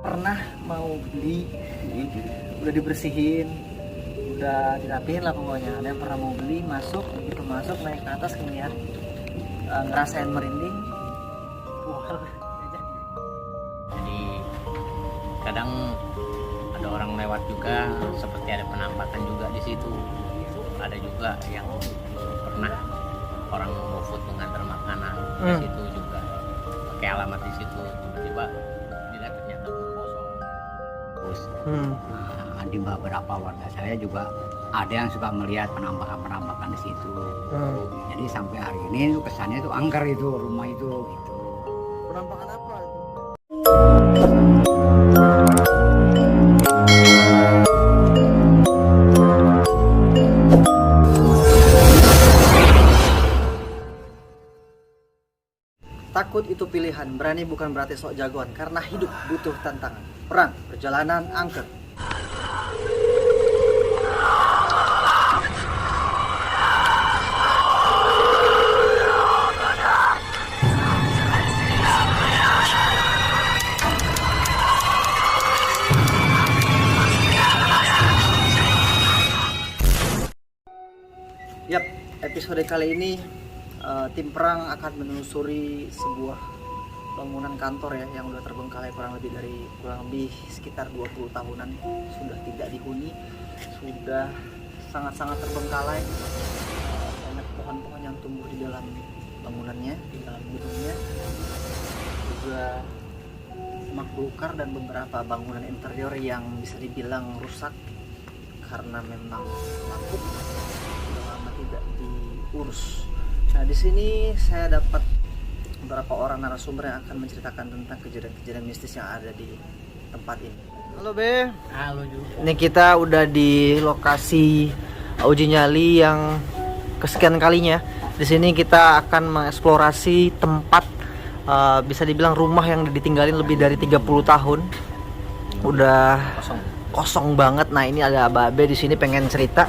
Pernah mau beli, udah dibersihin, udah dirapihin lah pokoknya. Ada yang pernah mau beli, masuk, begitu masuk naik ke atas ngeliat, ngerasain merinding. Wah, Jadi kadang ada orang lewat juga, seperti ada penampakan juga di situ. Ada juga yang pernah orang mau foto ngantar makanan di situ juga, pakai alamat di situ, tiba-tiba dilihat ternyata rumah kosong. Terus di beberapa warga saya juga ada yang suka melihat penampakan-penampakan di situ. Jadi sampai hari ini tuh kesannya itu angker itu rumah itu gitu. penampakan apa itu? Takut itu pilihan, berani bukan berarti sok jagoan. Karena hidup butuh tantangan. Perang, perjalanan, angker. Yap, episode kali ini tim perang akan menelusuri sebuah bangunan kantor ya yang udah terbengkalai kurang lebih sekitar 20 tahunan, sudah tidak dihuni, sudah sangat-sangat terbengkalai. Banyak pohon-pohon yang tumbuh di dalam bangunannya, di dalam gedungnya, juga semak belukar dan beberapa bangunan interior yang bisa dibilang rusak karena memang lapuk, sudah lama tidak diurus. Nah, di sini saya dapat beberapa orang narasumber yang akan menceritakan tentang kejadian-kejadian mistis yang ada di tempat ini. Halo Be. Halo juga. Ini kita udah di lokasi uji nyali yang kesekian kalinya. Di sini kita akan mengeksplorasi tempat bisa dibilang rumah yang ditinggalin lebih dari 30 tahun. Udah kosong banget. Nah, ini ada Babe di sini pengen cerita.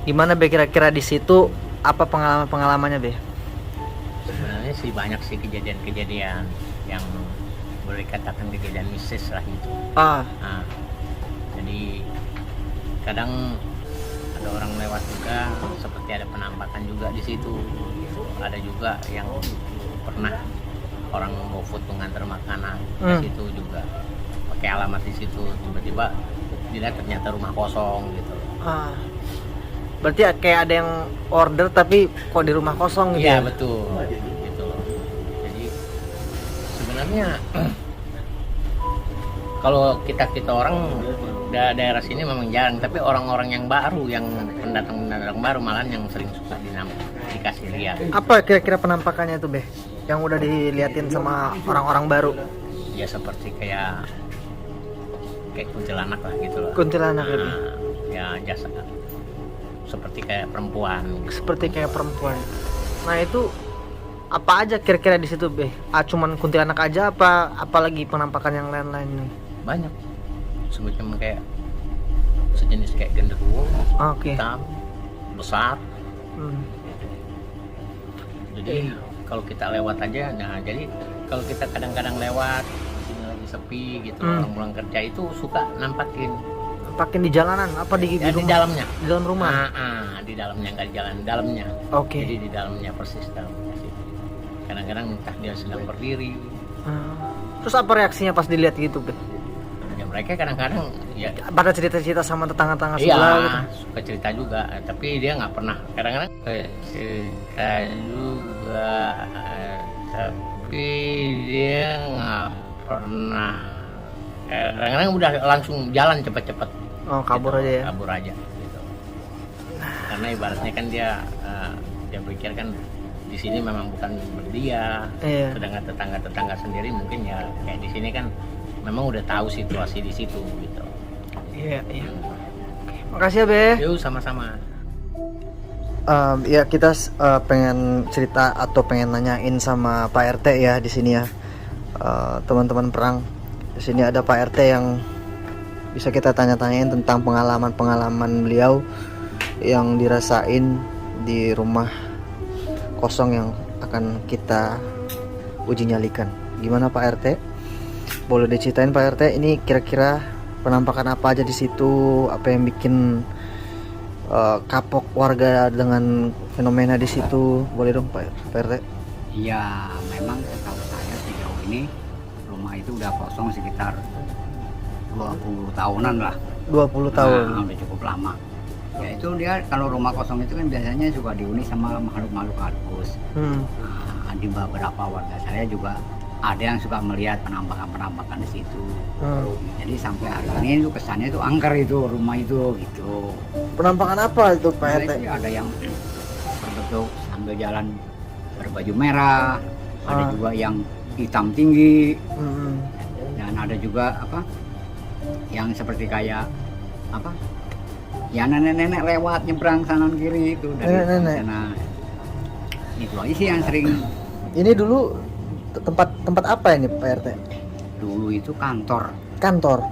Gimana Be kira-kira di situ? Apa pengalamannya Be? Sebenarnya sih banyak sih kejadian-kejadian yang boleh dikatakan kejadian mistis lah gitu. Nah, jadi kadang ada orang lewat juga, seperti ada penampakan juga di situ. Ada juga yang pernah orang mau foto ngantar makanan di situ juga, pakai alamat di situ, tiba-tiba dilihat ternyata rumah kosong gitu. Berarti kayak ada yang order tapi kok di rumah kosong gitu? Iya, Ya? betul. Gitu. Jadi sebenarnya kalau kita orang daerah sini memang jarang, tapi orang-orang yang baru, yang pendatang baru malahan yang sering suka dikasih lihat. Apa kira-kira penampakannya tuh Be? Yang udah diliatin sama orang-orang baru? Ya seperti kayak kuntilanak lah gitu loh. Kuntilanak itu? Ya jasa seperti kayak perempuan. Seperti kayak perempuan. Nah, itu apa aja kira-kira di situ Be? Cuman kuntilanak aja apalagi penampakan yang lain-lain nih? Banyak. Semacam kayak sejenis kayak genderuwo, hitam, besar. Jadi kalau kita lewat aja, nah jadi kalau kita kadang-kadang lewat sini lagi sepi gitu, orang pulang kerja itu suka nampakin di jalanan apa di ya, di dalamnya, di dalam rumah. Di dalamnya, nggak di jalan, dalamnya. Jadi di dalamnya, persis dalamnya sih. Kadang-kadang entah dia sedang berdiri. Terus apa reaksinya pas dilihat gitu Be? Ya mereka kadang-kadang ya pada cerita-cerita sama tetangga-tetangga sebelah gitu. Suka cerita juga, tapi dia nggak pernah. Kadang-kadang cerita juga, tapi dia nggak pernah. Kadang-kadang udah langsung jalan cepet-cepet. Kabur gitu, aja ya. Kabur aja gitu. Karena ibaratnya kan dia pikir kan di sini memang bukan dia. Sedangkan tetangga-tetangga sendiri mungkin ya kayak di sini kan memang udah tahu situasi di situ gitu. Iya. Oke, makasih ya Be. Yuk, sama-sama. Ya kita pengen cerita atau pengen nanyain sama Pak RT ya di sini ya, teman-teman perang. Di sini ada Pak RT yang bisa kita tanya-tanyain tentang pengalaman beliau yang dirasain di rumah kosong yang akan kita uji nyalikan. Gimana Pak RT? boleh diceritain Pak RT, ini kira-kira penampakan apa aja di situ, apa yang bikin kapok warga dengan fenomena di situ, boleh dong Pak RT? Iya, memang setahu saya sejauh ini rumah itu udah kosong sekitar 20 tahunan lah. 20 tahun. Nah, udah cukup lama. Ya itu dia kalau rumah kosong itu kan biasanya suka dihuni sama makhluk-makhluk halus. Nah, di beberapa warga saya juga ada yang suka melihat penampakan-penampakan di situ. Jadi sampai hari ini itu kesannya itu angker itu rumah itu gitu. Penampakan apa itu Pak Nah, RT? itu ada yang berbentuk sambil jalan berbaju merah, ada juga yang hitam tinggi, dan ada juga apa yang seperti kayak apa ya nenek-nenek lewat nyebrang kanan kiri itu dari Nenek-nenek. sana. Itu aja sih yang sering. Ini dulu tempat apa ini Pak RT? Dulu itu kantor Kantor.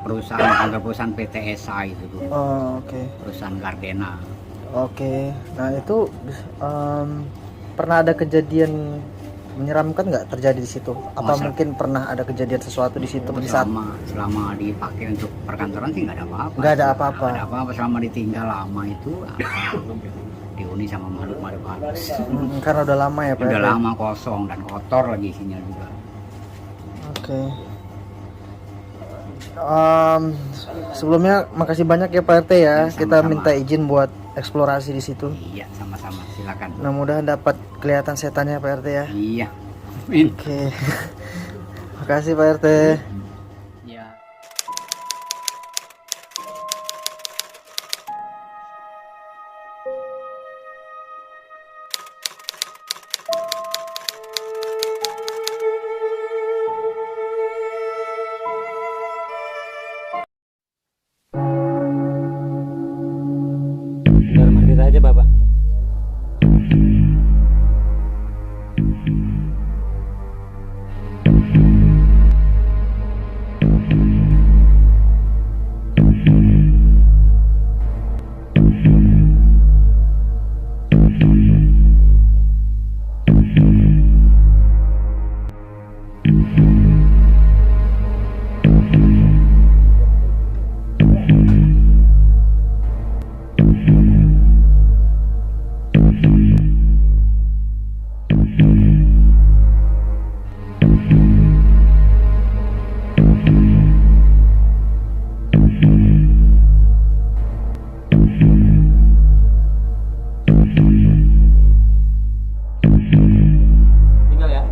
perusahaan PTSA itu dulu, Oh, oke. perusahaan Gardena. Oke. Nah itu pernah ada kejadian menyeramkan nggak terjadi di situ? Apa Masa? mungkin pernah ada kejadian sesuatu di situ di saat Selama dipakai untuk perkantoran sih nggak ada apa-apa. nggak ada apa-apa? Nggak ada apa-apa selama ditinggal lama itu dihuni sama makhluk-makhluk halus. Karena udah lama ya Pak Udah RT? lama kosong dan kotor lagi isinya juga. Oke. Sebelumnya makasih banyak ya Pak RT ya. Sama-sama. Kita minta izin buat eksplorasi di situ. Iya, sama-sama, silakan. Mudah-mudahan dapat kelihatan setannya Pak RT ya. Iya. Amin. Oke. Makasih Pak RT. Iya. Biar mandi aja Bapak. Tinggal ya.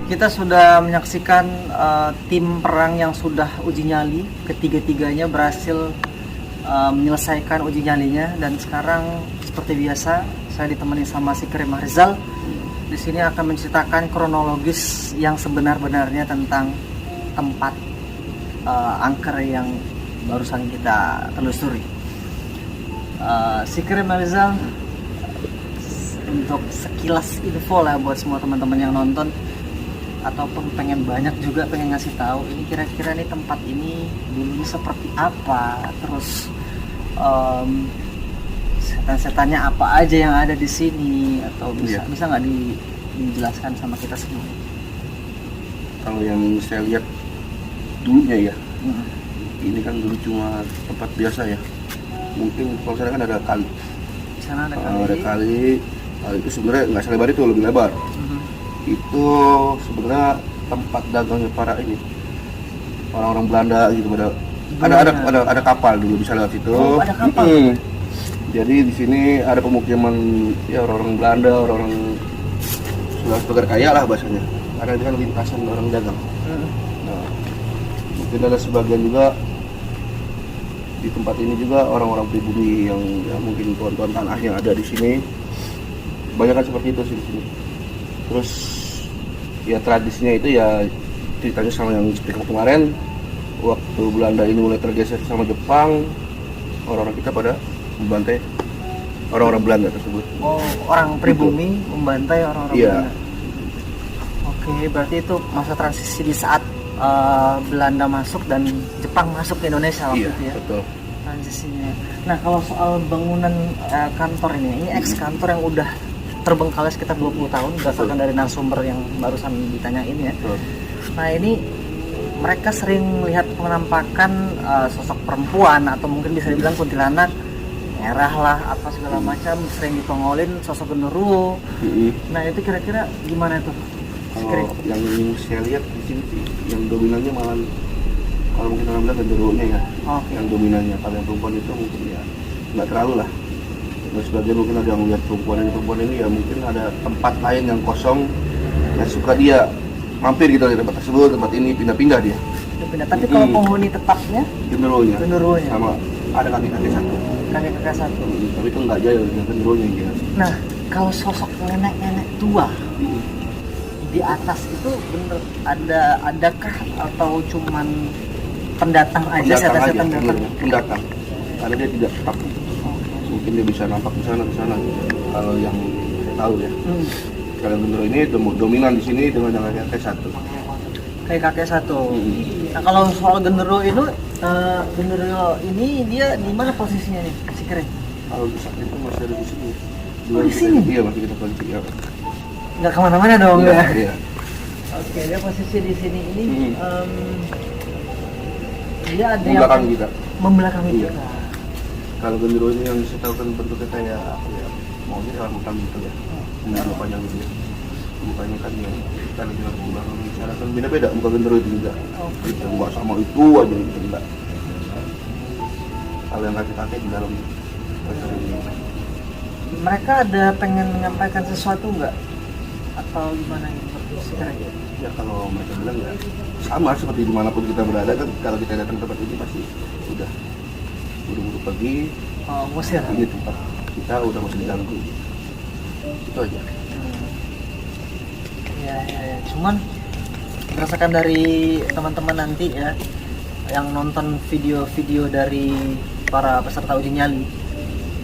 Kita sudah menyaksikan tim perang yang sudah uji nyali, ketiga-tiganya berhasil menyelesaikan uji nyalinya, dan sekarang seperti biasa saya ditemani sama si Karim Rizal. Di sini akan menceritakan kronologis yang sebenar-benarnya tentang tempat angker yang barusan kita telusuri. Si Karim Rizal, untuk sekilas info lah buat semua teman-teman yang nonton ataupun pengen banyak juga pengen ngasih tahu ini kira-kira nih tempat ini dulunya seperti apa, terus setan-setannya apa aja yang ada di sini, atau bisa nggak dijelaskan sama kita semua? Kalau yang saya lihat dulunya ya, ini kan dulu cuma tempat biasa ya. Mungkin kalau sana kan ada kali. Di sana ada Ada kali itu sebenarnya nggak selebar itu, lebih lebar. Itu sebenarnya tempat dagangnya para ini orang-orang Belanda gitu. Ada kapal dulu bisa lewat situ. Oh, ada kapal. Jadi di sini ada pemukiman ya orang-orang Belanda, orang-orang sebagai kaya lah bahasanya. Karena ini kan lintasan orang dagang. Nah, mungkin ada sebagian juga di tempat ini juga orang-orang pribumi yang ya, mungkin tuan-tuan tanah yang ada di sini. Banyak kan seperti itu sih di sini. Terus ya tradisinya itu ya ceritanya sama yang seperti kemarin, waktu Belanda ini mulai tergeser sama Jepang, orang-orang kita pada membantai orang-orang Belanda tersebut. Oh, orang pribumi membantai orang-orang Iya. Belanda. Oke, berarti itu masa transisi di saat Belanda masuk dan Jepang masuk ke Indonesia waktu Iya, itu ya. betul. Transisinya. Nah, kalau soal bangunan kantor ini ex kantor yang udah terbengkalai sekitar 20 tahun berdasarkan dari narasumber yang barusan ditanyain ya. Betul. Nah, ini mereka sering melihat penampakan sosok perempuan atau mungkin bisa dibilang kuntilanak, merah lah, apa segala macam, sering ditongolin sosok genderuwo. Nah, itu kira-kira gimana tuh? Kalau yang saya lihat di sini sih, yang dominannya malah kalau mungkin orang bilang genderuwonya ya, Oke. yang dominannya. Kalau yang perempuan itu mungkin ya nggak terlalu lah. Terus sebagian mungkin ada yang melihat perempuan ini ya mungkin ada tempat lain yang kosong yang suka dia mampir gitu di tempat tersebut, tempat ini pindah-pindah dia. Pindah. Tapi kalau penghuni tetapnya Genderuwonya genderuwonya, sama ada kaki-kaki satu. kakek-kakek satu. Tapi itu nggak jahil, yang genderuwonya yang jelas. Nah, kalau sosok nenek-nenek tua di atas itu bener adakah atau cuman pendatang aja, setan-setan datang? Pendatang. Karena dia tidak tetap. Mungkin dia bisa nampak di sana gitu. Kalau yang saya tahu ya. Kalau genderuwo ini dominan di sini dengan kakek satu. Kayak kakek satu. Nah, kalau soal genderuwo ini dia di mana posisinya nih? Si keren. Kalau di saat itu masih ada di sini. Di sini? Iya, masih kita posisi ya. Nggak kemana-mana dong ya? Iya. Oke, dia posisi di sini ini. Dia ada Membelakangi kita. membelakangi Iya. kita. Kalau genderuwo ini yang saya tahu kan bentuknya kayak apa ya? Maunya dalam hutan gitu ya. Mungkin panjang gitu ya. Mukanya kan yang kita lagi belakang bicara kan beda-beda muka genderuwo itu juga. Kita nggak sama itu aja gitu enggak. Kalau yang kakek di dalam Mereka ada pengen menyampaikan sesuatu nggak? Atau gimana gitu sekarang? ya kalau mereka bilang ya sama seperti dimanapun kita berada kan, kalau kita datang ke tempat ini pasti udah buru-buru pergi, Oh, ngusir. ini tempat kita udah masih diganggu, itu aja. Ya. Cuman berdasarkan dari teman-teman nanti ya yang nonton video-video dari para peserta uji nyali,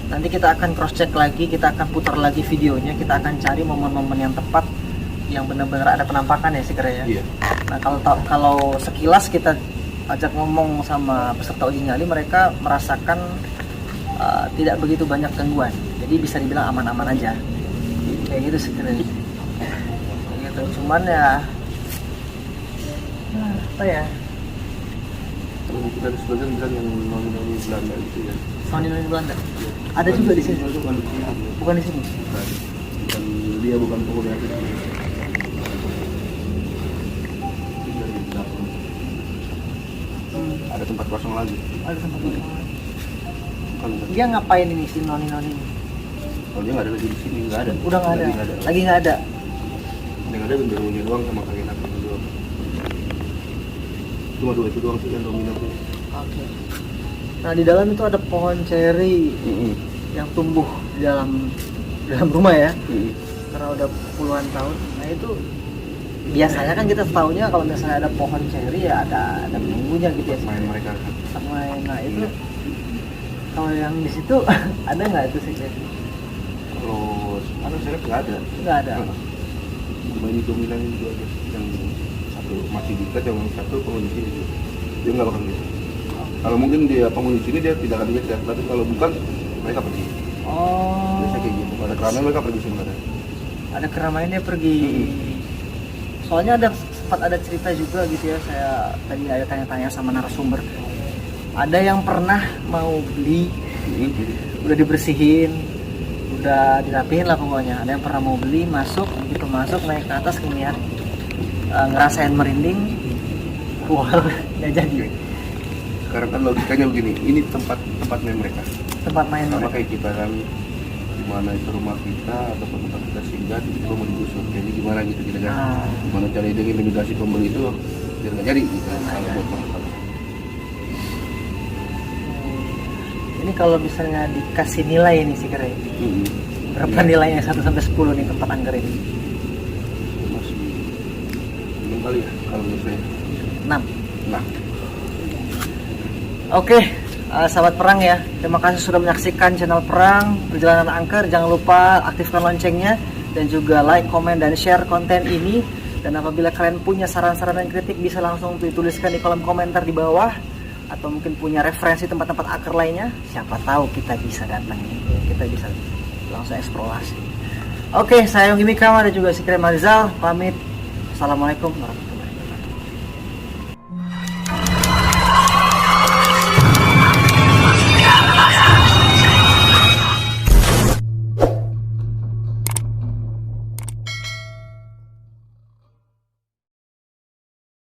nanti kita akan cross check lagi, kita akan putar lagi videonya, kita akan cari momen-momen yang tepat yang benar-benar ada penampakan ya sih kira ya. Iya. Nah, kalau sekilas kita ajak ngomong sama peserta uji nyali, mereka merasakan tidak begitu banyak gangguan, jadi bisa dibilang aman-aman aja kayak gitu sih kira. Gitu. Cuman ya apa ya, Kalau kita ada sebagian bilang yang noni Belanda gitu ya. noni Belanda ada juga di sini, Itu bukan di sini. bukan di sini. Bukan dia, bukan penghuni asli. Dari belakang. Ada tempat kosong lagi. Ada tempat lain. Bukan. Dia ngapain ini si noni Kalau dia nggak ada lagi di sini, nggak ada. udah nggak ada, lagi nggak ada. Yang ada genderuwonya doang sama kakek-kakeknya doang. Cuma dua itu doang sih yang dominan tuh. Oke. Nah, di dalam itu ada pohon ceri yang tumbuh di dalam rumah ya, karena udah puluhan tahun. Nah, itu biasanya kan kita tahunya kalau misalnya ada pohon ceri ya ada penunggunya gitu ya. Main mereka. Nah, itu kalau yang di situ ada nggak itu sih? Kalau sekarang saya lihat nggak ada. Nggak ada. Cuma ini dominan itu aja. Yang satu masih dekat, yang satu penghuni sini juga. Dia nggak bakal gitu. Kalau mungkin dia penghuni sini dia tidak akan geser, tapi kalau bukan mereka pergi. Oh. Biasa kayak gitu. Ada keramaian mereka pergi sebenarnya. Ada keramaiannya pergi. Soalnya sempat ada cerita juga gitu ya, saya tadi ada tanya-tanya sama narasumber. Ada yang pernah mau beli, udah dibersihin, udah dirapihin lah pokoknya. Ada yang pernah mau beli, begitu masuk naik ke atas ngeliat ngerasain merinding, keluar nggak jadi. Sekarang kan logikanya begini, ini tempat main mereka. Tempat main Sama mereka. kayak kita kan, gimana itu rumah kita ataupun tempat kita singgah, tiba-tiba mau digusur, jadi gimana gitu kita kan? Ah. Gimana cara dia intimidasi pembeli itu biar nggak jadi gitu. Kalau buat orang. Ini kalau misalnya dikasih nilai ini sih kira berapa Iya. nilainya 1 sampai 10 nih tempat angker ini? Masih belum kali ya kalau menurut saya. 6. Nah, Oke, sahabat perang ya, terima kasih sudah menyaksikan channel Perang Perjalanan Angker. Jangan lupa aktifkan loncengnya dan juga like, komen, dan share konten ini. Dan apabila kalian punya saran-saran dan kritik bisa langsung dituliskan di kolom komentar di bawah, atau mungkin punya referensi tempat-tempat angker lainnya, siapa tahu kita bisa datangi, kita bisa langsung eksplorasi. Oke, saya Yonggi Mikama dan juga Sikre Marizal pamit. Assalamualaikum warahmatullahi wabarakatuh.